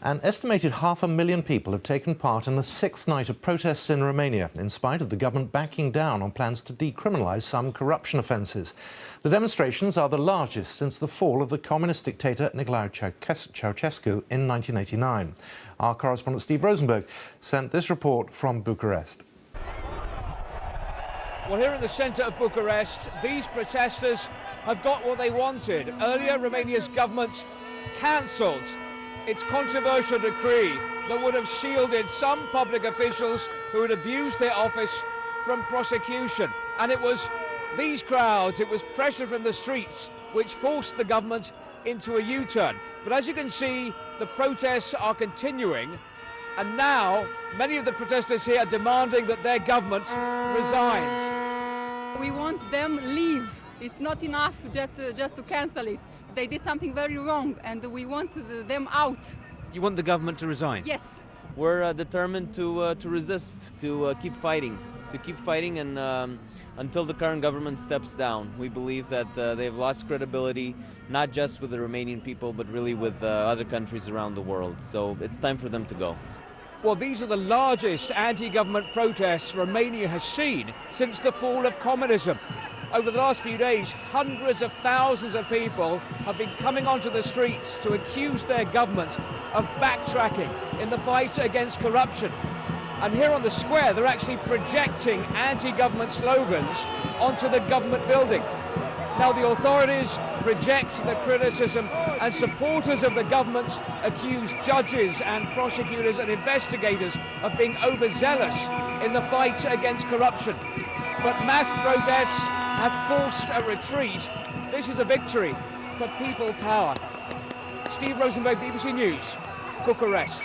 An estimated 500,000 people have taken part in the sixth night of protests in Romania, in spite of the government backing down on plans to decriminalise some corruption offences. The demonstrations are the largest since the fall of the communist dictator Nicolae Ceausescu in 1989. Our correspondent Steve Rosenberg sent this report from Bucharest. Well, here in the centre of Bucharest, these protesters have got what they wanted. Earlier, Romania's government cancelled its controversial decree that would have shielded some public officials who had abused their office from prosecution. And it was these crowds, it was pressure from the streets which forced the government into a U-turn. But as you can see, the protests are continuing, and now many of the protesters here are demanding that their government resigns. We want them leave. It's not enough just to cancel it. They did something very wrong, and we want them out. You want the government to resign? Yes. We're determined to resist, to keep fighting, and until the current government steps down. We believe that they've lost credibility, not just with the Romanian people, but really with other countries around the world. So it's time for them to go. Well, these are the largest anti-government protests Romania has seen since the fall of communism. Over the last few days, hundreds of thousands of people have been coming onto the streets to accuse their government of backtracking in the fight against corruption. And here on the square, they're actually projecting anti-government slogans onto the government building. Now, the authorities reject the criticism, and supporters of the government accuse judges and prosecutors and investigators of being overzealous in the fight against corruption. But mass protests have forced a retreat. This is a victory for people power. Steve Rosenberg, BBC News, Bucharest.